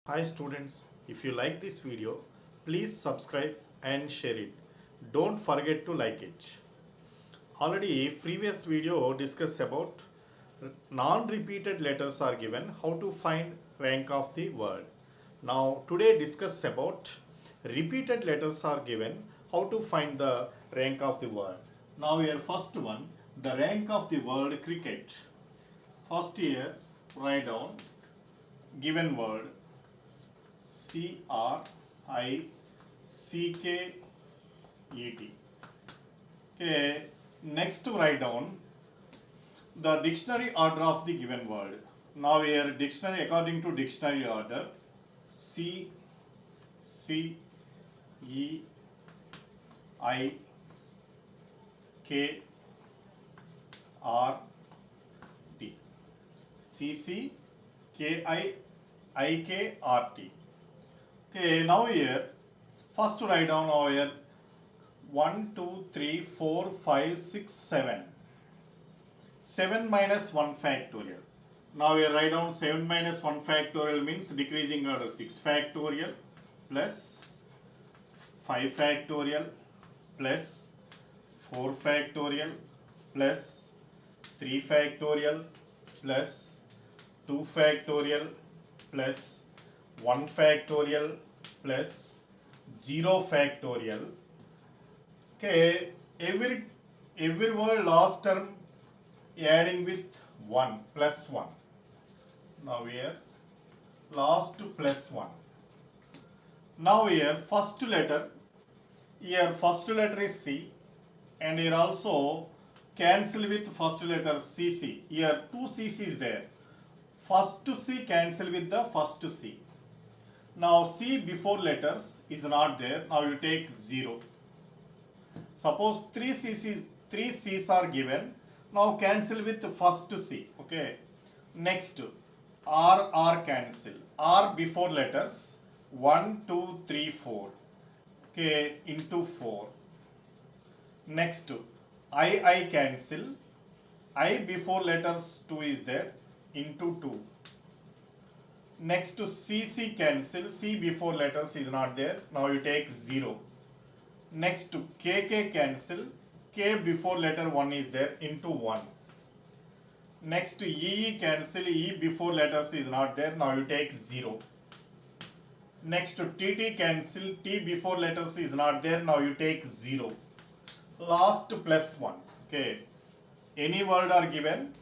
Hi students, if you like this video, please subscribe and share it. Don't forget to like it. Already previous video discussed about non-repeated letters are given, how to find rank of the word. Now today discuss about repeated letters are given, how to find the rank of the word. Now here first one, the rank of the word cricket. First here write down given word Cricket. Okay, next write down the dictionary order of the given word. Now here dictionary according to dictionary order C C E I K R T. C C K I K R T. Okay, now here first write down over here 1, 2, 3, 4, 5, 6, 7. 7 minus 1 factorial. Now we write down 7 minus 1 factorial means decreasing order 6 factorial plus 5 factorial plus 4 factorial plus 3 factorial plus 2 factorial plus 1 factorial plus 0 factorial. Okay, every word last term adding with 1 plus 1. Now here last plus 1. Now here first letter is C and here also cancel with first letter CC. Here two CC is there. First C cancel with the first C. Now C before letters is not there. Now you take 0. Suppose 3 C's are given. Now cancel with the first C. Okay. Next R cancel. R before letters 1, 2, 3, 4. Okay, into 4. Next I cancel. I before letters 2 is there into 2. Next CC cancel. C before letters is not there. Now you take 0. Next KK cancel. K before letter 1 is there into 1. Next EE cancel. E before letters is not there. Now you take 0. Next TT cancel. T before letters is not there. Now you take 0. Last plus 1. Okay. Any word are given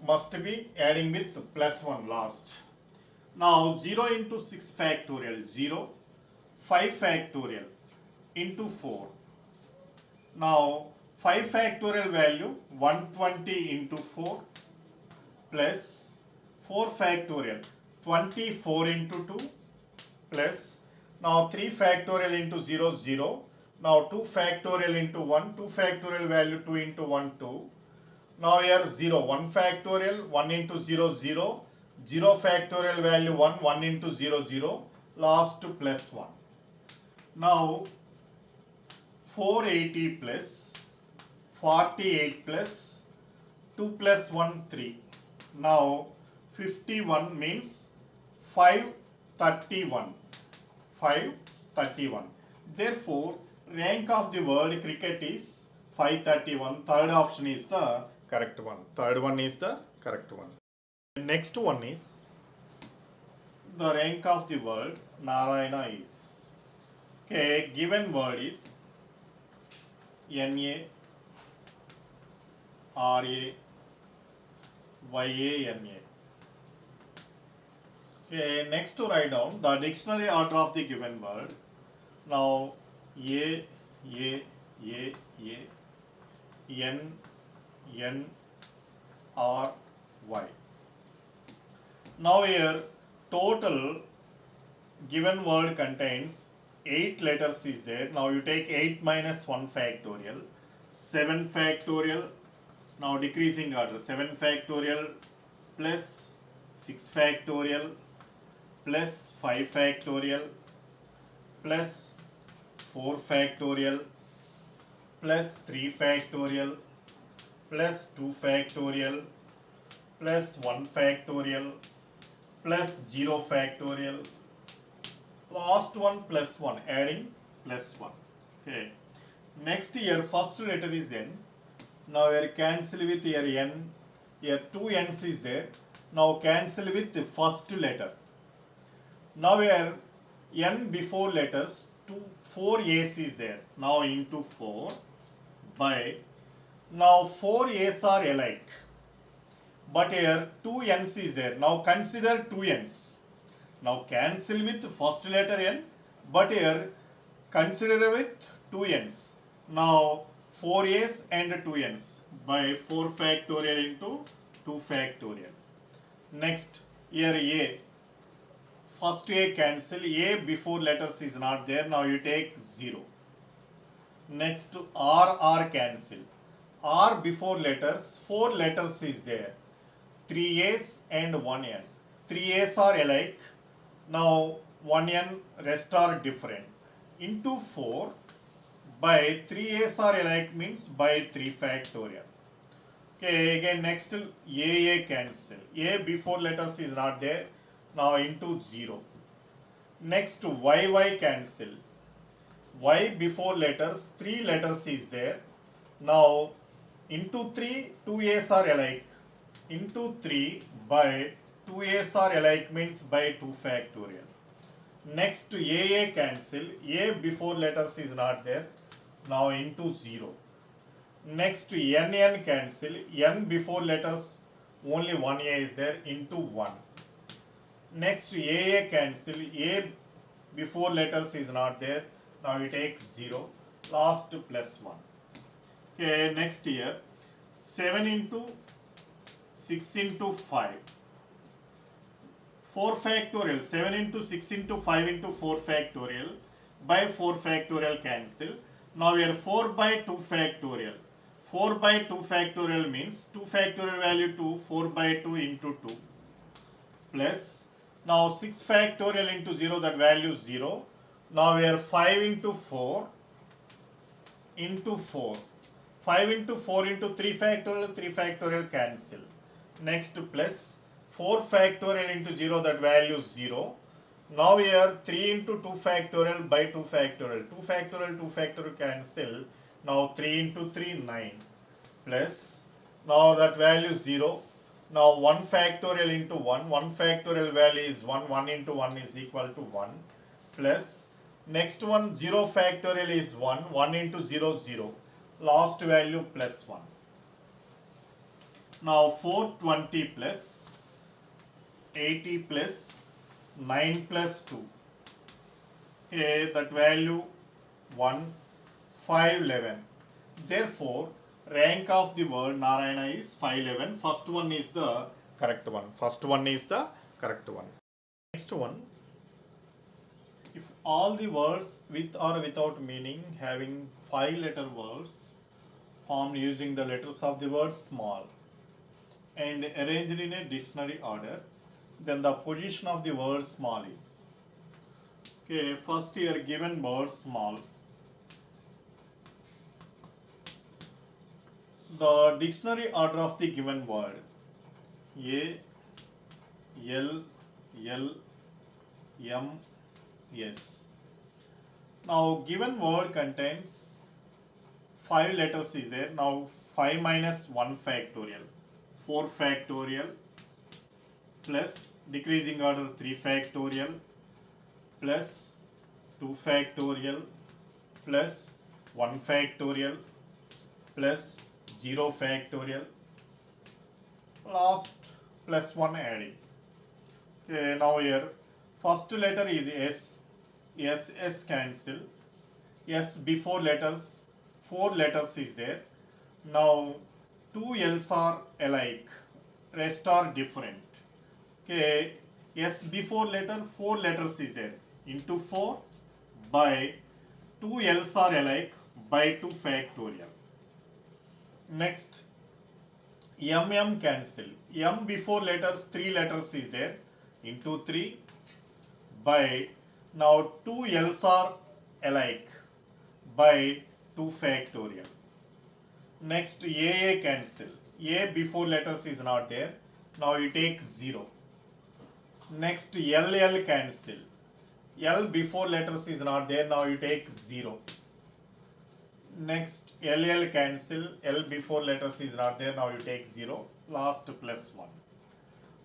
must be adding with plus 1 last. Now 0 into 6 factorial 0. 5 factorial into 4. Now 5 factorial value 120 into 4 plus 4 factorial 24 into 2 plus now 3 factorial into 0 0. Now 2 factorial into 1, 2 factorial value 2 into 1 2. Now here 0, 1 factorial 1 into 0 0, 0 factorial value 1, 1 into 0 0, last plus 1. Now 480 plus 48 plus 2 plus 1 3. Now 51 means 531. 531. Therefore, rank of the word cricket is 531. Third option is the correct one. Third one is the correct one. The next one is the rank of the word Narayana is. Okay, given word is N-A-R-A-Y-A-N-A. Okay, next to write down the dictionary order of the given word. Now A, N, N, R, Y. Now here total given word contains 8 letters is there. Now you take 8 minus 1 factorial, 7 factorial, now decreasing order, 7 factorial plus 6 factorial plus 5 factorial plus 4 factorial plus 3 factorial plus 2 factorial plus 1 factorial plus 0 factorial last one plus 1, adding plus 1. Okay. Next here first letter is N. Now here cancel with here N. Here two N's is there. Now cancel with the first letter. Now here N before letters, 4 A's is there. Now into 4 by, now 4 A's are alike. But here 2 N's is there. Now consider 2 N's. Now cancel with first letter N, but here consider with 2 N's. Now 4 A's and 2 N's by 4 factorial into 2 factorial. Next here A. First A cancel, A before letters is not there, now you take 0. Next R cancel, R before letters, 4 letters is there, 3 A's and 1 N. 3 A's are alike, now 1 N rest are different. Into 4 by 3 A's are alike means by 3 factorial. Okay, again next A cancel, A before letters is not there, now into 0. Next Y cancel, Y before letters, 3 letters is there, now into 3, 2 A's are alike, into 3 by 2 A's are alike means by 2 factorial. Next A cancel, A before letters is not there, now into 0. Next N cancel, N before letters only 1 A is there, into 1. Next A cancel, A before letters is not there, now you take 0, last plus 1. Okay, next here 7 into 6 into 5, 4 factorial, 7 into 6 into 5 into 4 factorial, by 4 factorial cancel. Now here 4 by 2 factorial, 4 by 2 factorial means 2 factorial value 2, 4 by 2 into 2, plus, now 6 factorial into 0, that value is 0. Now we are 5 into 4 into 4. 5 into 4 into 3 factorial cancel. Next plus 4 factorial into 0, that value is 0. Now we are 3 into 2 factorial by 2 factorial. 2 factorial cancel. Now 3 into 3, 9. Plus, now that value is 0. Now 1 factorial into 1, 1 factorial value is 1, 1 into 1 is equal to 1, plus next one 0 factorial is 1, 1 into 0, 0, last value plus 1. Now 420 plus 80 plus 9 plus 2, okay, that value 1, 511. Therefore, rank of the word Narayana is 511. First one is the correct one. First one is the correct one. Next one, if all the words with or without meaning having 5-letter words formed using the letters of the word small and arranged in a dictionary order, then the position of the word small is. Okay, first here given word small. The dictionary order of the given word A, L, L, M, S. Now given word contains 5 letters is there. Now 5 minus 1 factorial, 4 factorial, plus decreasing order 3 factorial, plus 2 factorial, plus 1 factorial, plus 0 factorial, last plus 1 adding. Okay, now here first letter is S, S cancel, S before letters, 4 letters is there. Now 2 L's are alike, rest are different. Okay, S before letter, 4 letters is there, into 4 by 2 L's are alike by 2 factorial. Next, M cancel, M before letters, 3 letters is there, into 3 by, now 2 L's are alike by 2 factorial. Next, A cancel, A before letters is not there, now you take 0. Next, LL cancel, L before letters is not there, now you take 0. Next, LL cancel, L before letters is not there, now you take 0. Last plus 1.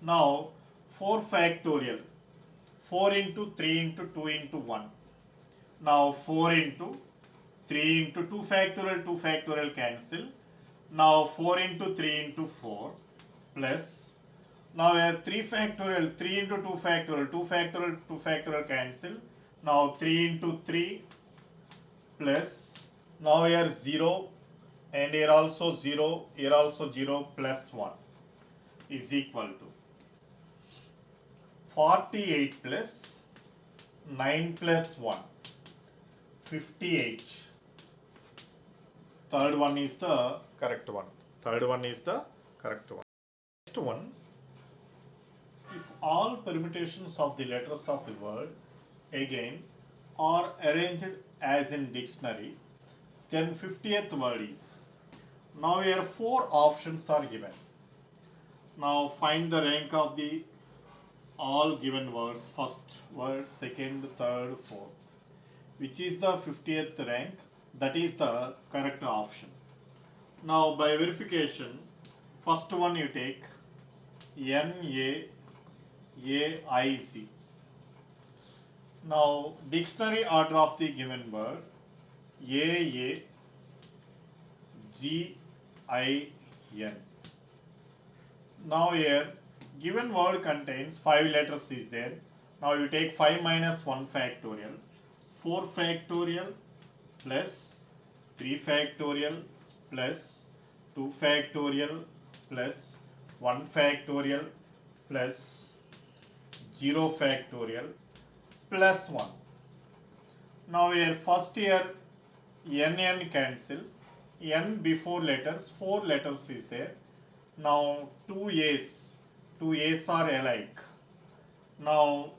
Now 4 factorial, 4 into 3 into 2 into 1. Now 4 into 3 into 2 factorial cancel. Now 4 into 3 into 4 plus. Now we have 3 factorial, 3 into 2 factorial, 2 factorial cancel. Now 3 into 3 plus. Now here 0 and here also 0, here also 0 plus 1 is equal to 48 plus 9 plus 1, 58. Third one is the correct one. Third one is the correct one. Next one, if all permutations of the letters of the word again are arranged as in dictionary, then 50th word is. Now here 4 options are given. Now find the rank of the all given words, first word, second, third, fourth. Which is the 50th rank? That is the correct option. Now by verification, first one you take NAAIZ. Now dictionary order of the given word AAGIN. Now here given word contains 5 letters is there. Now you take 5 minus 1 factorial, 4 factorial plus 3 factorial plus 2 factorial plus 1 factorial plus 0 factorial plus 1. Now here first here NN cancel, N before letters, 4 letters is there. Now 2 A's are alike. Now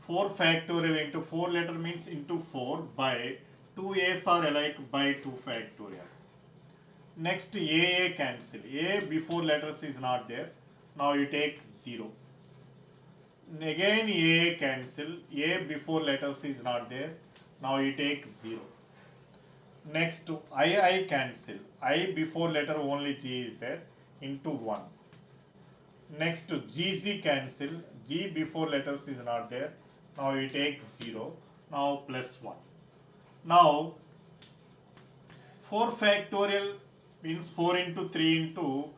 4 factorial into 4 letter means into 4 by 2 A's are alike by 2 factorial. Next AA cancel, A before letters is not there. Now you take 0. Again AA cancel, A before letters is not there. Now you take 0. Next to I cancel, I before letter only G is there, into 1. Next to GG cancel, G before letters is not there. Now you take 0. Now plus 1. Now 4 factorial means 4 into 3 into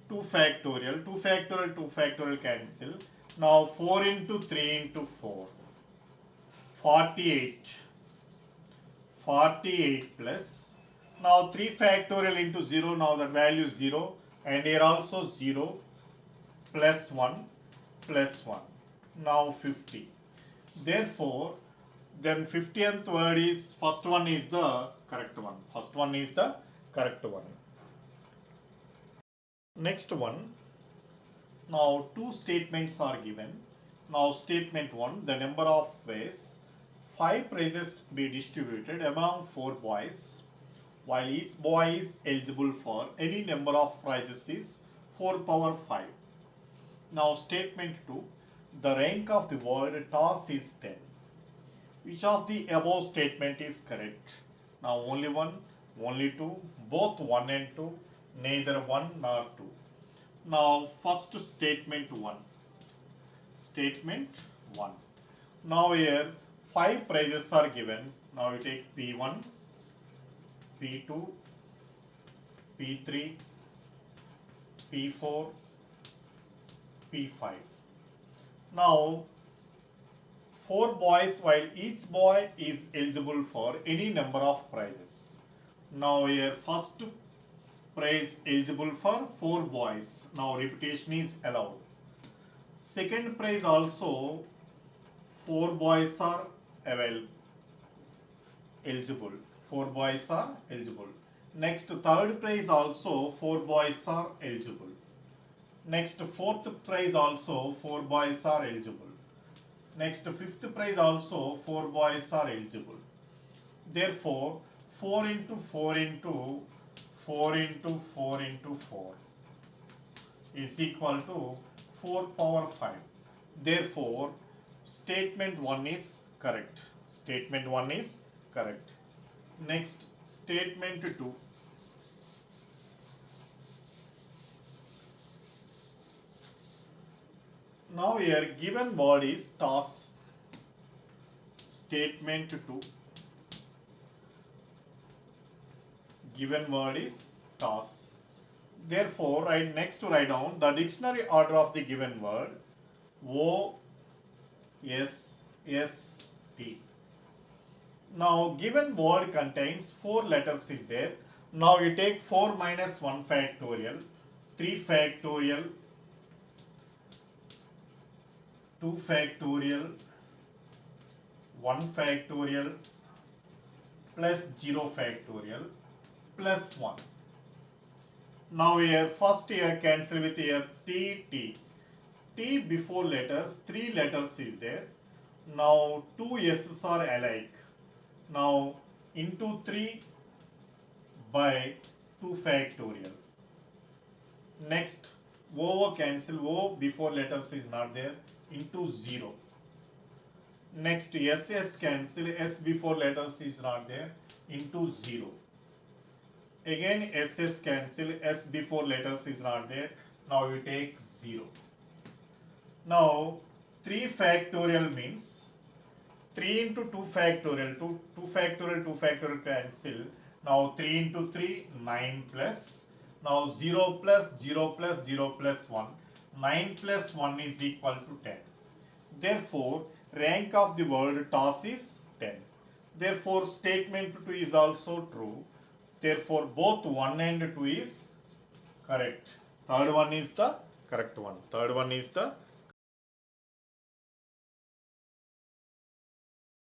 2 factorial. 2 factorial cancel. Now 4 into 3 into 4. 48. 48 plus. Now 3 factorial into 0. Now that value is 0. And here also 0 plus 1 plus 1. Now 50. Therefore, then 50th word is, first one is the correct one. First one is the correct one. Next one. Now 2 statements are given. Now statement 1, the number of ways 5 prizes be distributed among 4 boys, while each boy is eligible for any number of prizes is 4 power 5. Now statement 2, the rank of the word toss is 10. Which of the above statement is correct? Now only 1, only 2, both 1 and 2, neither 1 nor 2. Now first statement 1. Statement 1. Now here 5 prizes are given. Now you take P1, P2, P3, P4, P5. Now 4 boys, while each boy is eligible for any number of prizes. Now here first prize eligible for 4 boys. Now repetition is allowed. Second prize also 4 boys are eligible. 4 boys are eligible. Next third prize also 4 boys are eligible. Next fourth prize also 4 boys are eligible. Next fifth prize also 4 boys are eligible. Therefore 4 into 4 into 4 into 4 into 4 is equal to 4 power 5. Therefore statement 1 is correct. Statement 1 is correct. Next, statement 2. Now here given word is toss. Statement 2. Given word is toss. Therefore, write down the dictionary order of the given word. O, S, S, T. Now, given word contains 4 letters is there. Now, you take 4 minus 1 factorial, 3 factorial, 2 factorial, 1 factorial, plus 0 factorial, plus 1. Now, here first here cancel with here T, T. T before letters, 3 letters is there. Now, 2 S's are alike. Now, into 3 by 2 factorial. Next, O cancel, O before letters is not there, into 0. Next, SS cancel, S before letters is not there, into 0. Again, SS cancel, S before letters is not there, now you take 0. Now, 3 factorial means 3 into 2 factorial, 2 factorial cancel. Now 3 into 3, 9 plus. Now 0 plus 0 plus 0 plus 1. 9 plus 1 is equal to 10. Therefore, rank of the word toss is 10. Therefore, statement 2 is also true. Therefore, both 1 and 2 is correct. Third one is the correct one. Third one is the